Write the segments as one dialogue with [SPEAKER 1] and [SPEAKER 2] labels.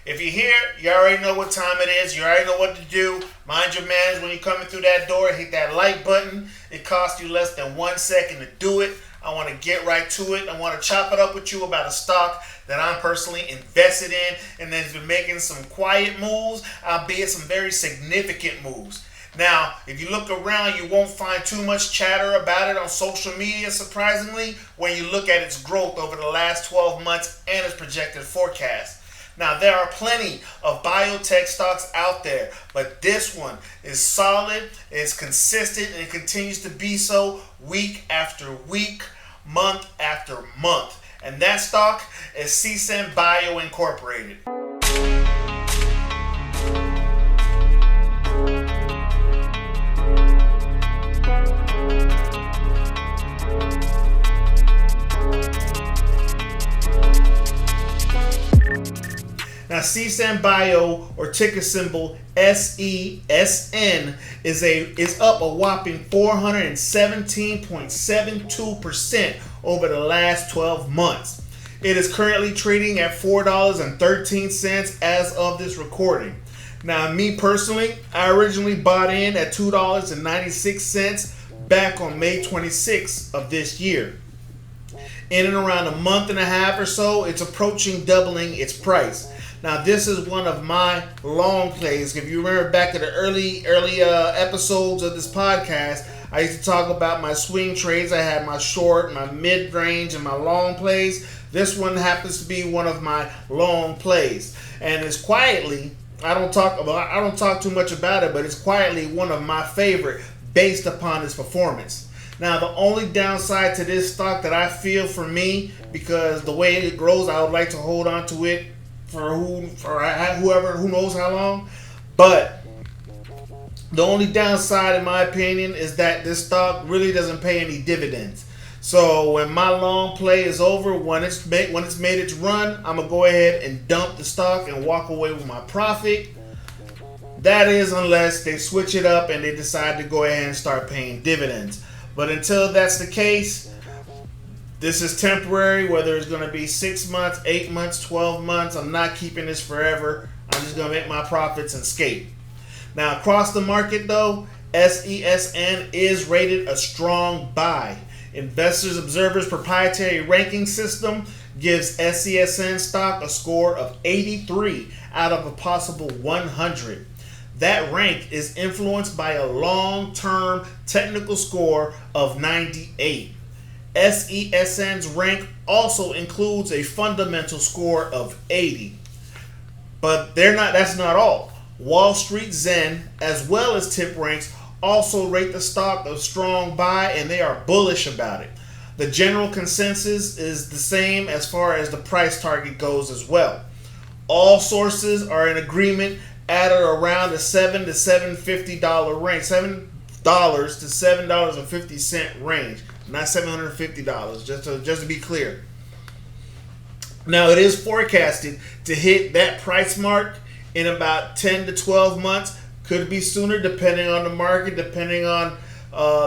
[SPEAKER 1] If you're here, you already know what time it is. You already know what to do. Mind your manners when you're coming through that door. Hit that like button. It costs you less than 1 second to do it. I want to get right to it. I want to chop it up with you about a stock that I'm personally invested in and that has been making some quiet moves, albeit some very significant moves. Now, if you look around, you won't find too much chatter about it on social media, surprisingly, when you look at its growth over the last 12 months and its projected forecast. Now, there are plenty of biotech stocks out there, but this one is solid, is consistent, and continues to be so week after week, month after month. And that stock is Sesen Bio Incorporated. Now, Sesen Bio, or ticker symbol SESN, is up a whopping 417.72% over the last 12 months. It is currently trading at $4.13 as of this recording. Now, me personally, I originally bought in at $2.96 back on May 26th of this year. In and around a month and a half or so, it's approaching doubling its price. Now, this is one of my long plays. If you remember back to the early episodes of this podcast, I used to talk about my swing trades. I had my short, my mid-range, and my long plays. This one happens to be one of my long plays, and it's quietly, I don't talk too much about it, but it's quietly one of my favorite based upon its performance. Now, the only downside to this stock that I feel for me, because the way it grows, I would like to hold on to it for whoever, who knows how long. But the only downside, in my opinion, is that this stock really doesn't pay any dividends. So when my long play is over, when it's made its run, I'm gonna go ahead and dump the stock and walk away with my profit. That is, unless they switch it up and they decide to go ahead and start paying dividends. But until that's the case, this is temporary, whether it's going to be 6 months, 8 months, 12 months. I'm not keeping this forever. I'm just going to make my profits and skate. Now, across the market, though, SESN is rated a strong buy. Investors Observer's proprietary ranking system gives SESN stock a score of 83 out of a possible 100. That rank is influenced by a long-term technical score of 98. SESN's rank also includes a fundamental score of 80. But that's not all. Wall Street Zen, as well as TipRanks, also rate the stock a strong buy, and they are bullish about it. The general consensus is the same as far as the price target goes as well. All sources are in agreement at or around the $7 to $7.50 range, $7 to $7.50 range. Not $750, just to be clear. Now, it is forecasted to hit that price mark in about 10 to 12 months. Could be sooner, depending on the market, depending on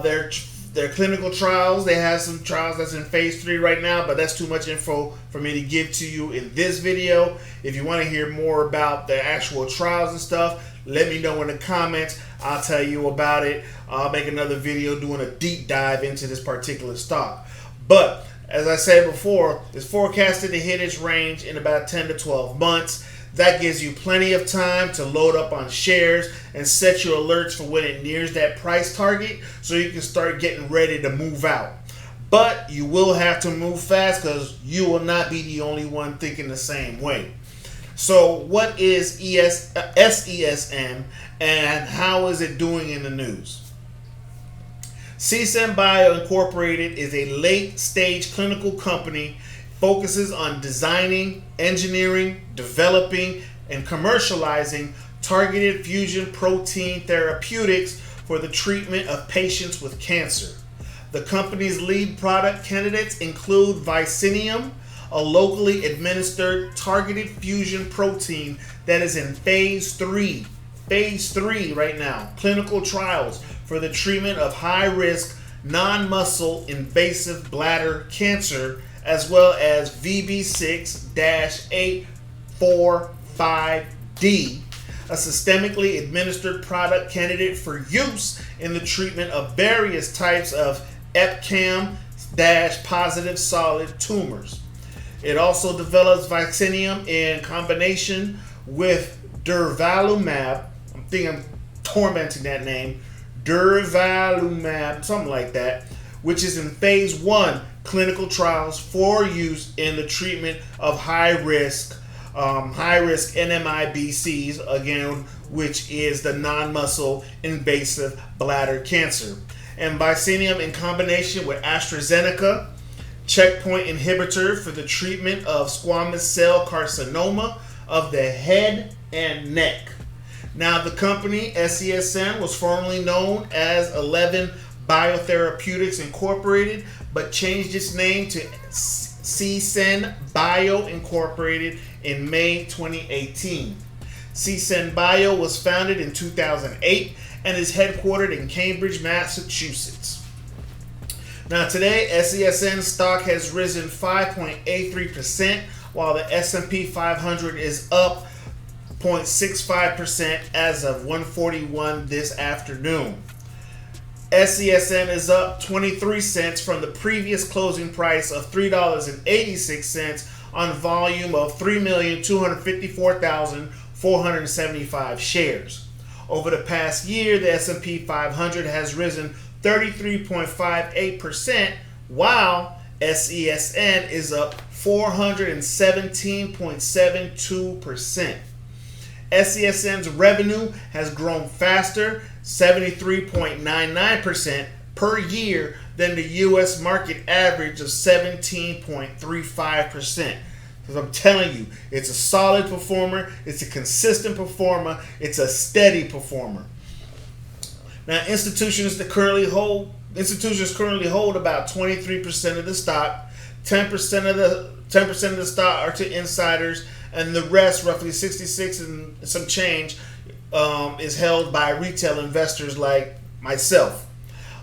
[SPEAKER 1] their clinical trials. They have some trials that's in phase 3 right now, but that's too much info for me to give to you in this video. If you want to hear more about the actual trials and stuff, let me know in the comments. I'll tell you about it. I'll make another video doing a deep dive into this particular stock. But as I said before, it's forecasted to hit its range in about 10 to 12 months. That gives you plenty of time to load up on shares and set your alerts for when it nears that price target so you can start getting ready to move out. But you will have to move fast because you will not be the only one thinking the same way. So what is SESN and how is it doing in the news? Sesen Bio Incorporated is a late-stage clinical company, focuses on designing, engineering, developing, and commercializing targeted fusion protein therapeutics for the treatment of patients with cancer. The company's lead product candidates include Vicinium, a locally administered targeted fusion protein that is in phase 3 right now, clinical trials for the treatment of high-risk, non-muscle invasive bladder cancer, as well as VB6-845 5D, a systemically administered product candidate for use in the treatment of various types of EpCAM-positive solid tumors. It also develops Vicinium in combination with durvalumab. I think I'm tormenting that name. Durvalumab, something like that, which is in phase 1 clinical trials for use in the treatment of high-risk NMIBCs, again, which is the non-muscle invasive bladder cancer. And Vicinium in combination with AstraZeneca, checkpoint inhibitor for the treatment of squamous cell carcinoma of the head and neck. Now, the company, SESN, was formerly known as 11 Biotherapeutics Incorporated, but changed its name to Sesen Bio Incorporated in May 2018. Sesen Bio was founded in 2008 and is headquartered in Cambridge, Massachusetts. Now, today, SESN stock has risen 5.83%, while the S&P 500 is up 0.65% as of 1:41 this afternoon. SESN is up 23 cents from the previous closing price of $3.86 on volume of 3,254,475 shares. Over the past year, the S&P 500 has risen 33.58%, while SESN is up 417.72%. SESN's revenue has grown faster, 73.99% per year, than the U.S. market average of 17.35%. Because I'm telling you, it's a solid performer, it's a consistent performer, it's a steady performer. Now, institutions currently hold about 23% of the stock. 10% of the stock are to insiders, and the rest, roughly 66 and some change, is held by retail investors like myself.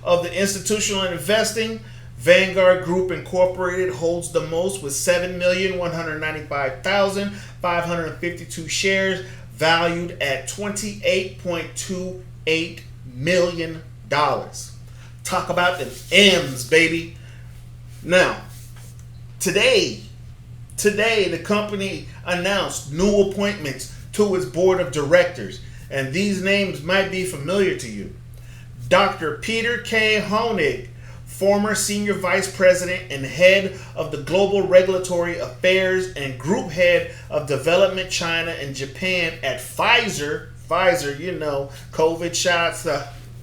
[SPEAKER 1] Of the institutional investing, Vanguard Group Incorporated holds the most with 7,195,552 shares, valued at $28.28 million. Talk about them M's, baby. Now, today, the company announced new appointments to its board of directors, and these names might be familiar to you. Dr. Peter K. Honig, former senior vice president and head of the Global Regulatory Affairs and group head of development China and Japan at Pfizer, you know, COVID shots,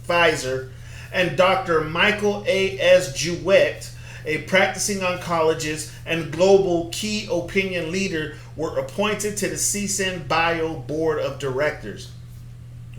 [SPEAKER 1] Pfizer, and Dr. Michael A.S. Jewett, a practicing oncologist and global key opinion leader, were appointed to the Sesen Bio board of directors.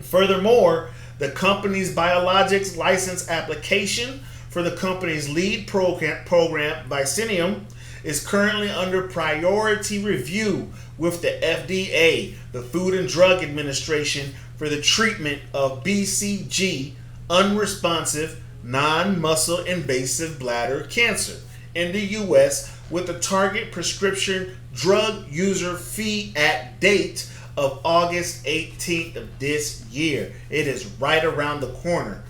[SPEAKER 1] Furthermore, the company's biologics license application for the company's lead program Vicinium, is currently under priority review with the FDA, the Food and Drug Administration, for the treatment of BCG, unresponsive non-muscle invasive bladder cancer, in the U.S. with a target prescription drug user fee at date of August 18th of this year. It is right around the corner.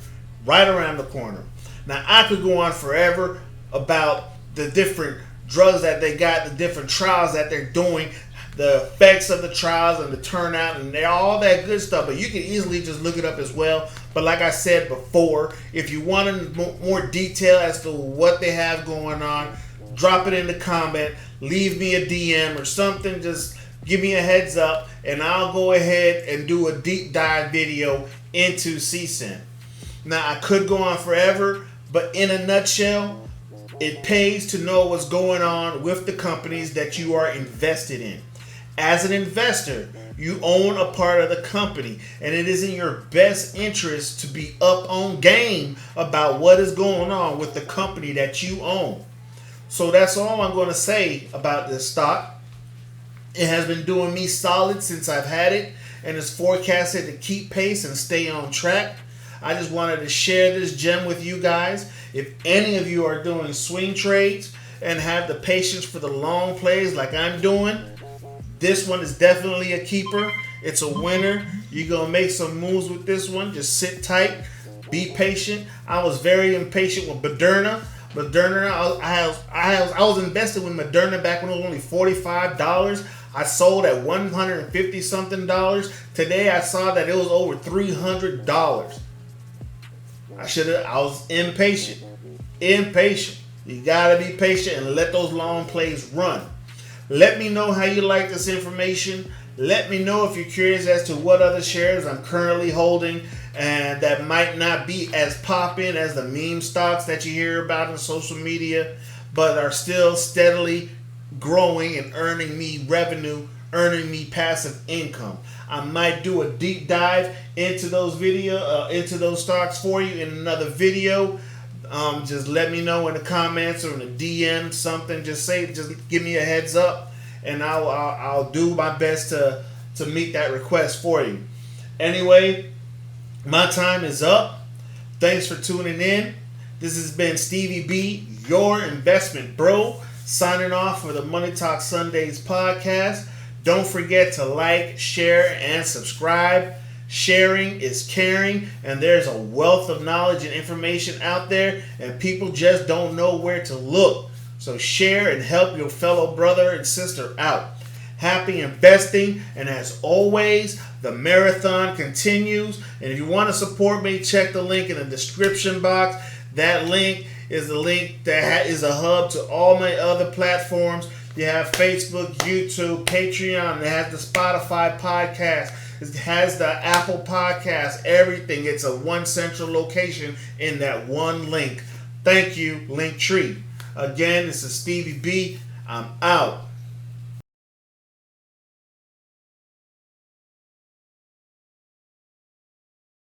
[SPEAKER 1] Now, I could go on forever about the different drugs that they got, the different trials that they're doing, the effects of the trials and the turnout and all that good stuff, but you can easily just look it up as well. But like I said before, if you want more detail as to what they have going on, drop it in the comment, leave me a DM or something, just give me a heads up, and I'll go ahead and do a deep dive video into Sesen. Now, I could go on forever, but in a nutshell, it pays to know what's going on with the companies that you are invested in. As an investor, you own a part of the company, and it is in your best interest to be up on game about what is going on with the company that you own. So that's all I'm going to say about this stock. It has been doing me solid since I've had it, and it's forecasted to keep pace and stay on track. I just wanted to share this gem with you guys. If any of you are doing swing trades and have the patience for the long plays like I'm doing, This one is definitely a keeper. It's a winner. You're going to make some moves with this one. Just sit tight. Be patient. I was very impatient with Moderna. I was invested with Moderna back when it was only $45. I sold at $150 something. Today I saw that it was over $300. I was impatient. You gotta be patient and let those long plays run. Let me know how you like this information. Let me know if you're curious as to what other shares I'm currently holding and that might not be as popping as the meme stocks that you hear about in social media, but are still steadily growing and earning me revenue, earning me passive income. I might do a deep dive into those into those stocks for you in another video. Just let me know in the comments or in the DM something. Just give me a heads up, and I'll do my best to meet that request for you. Anyway, my time is up. Thanks for tuning in. This has been Stevie B, your investment bro, signing off for the Money Talk Sundays podcast. Don't forget to like, share, and subscribe. Sharing is caring, and there's a wealth of knowledge and information out there, and people just don't know where to look. So share and help your fellow brother and sister out. Happy investing, and as always, the marathon continues. And if you want to support me, check the link in the description box. That link is the link that is a hub to all my other platforms. You have Facebook, YouTube, Patreon. It has the Spotify podcast. It has the Apple podcast. Everything. It's a one central location in that one link. Thank you, Linktree. Again, this is Stevie B. I'm out.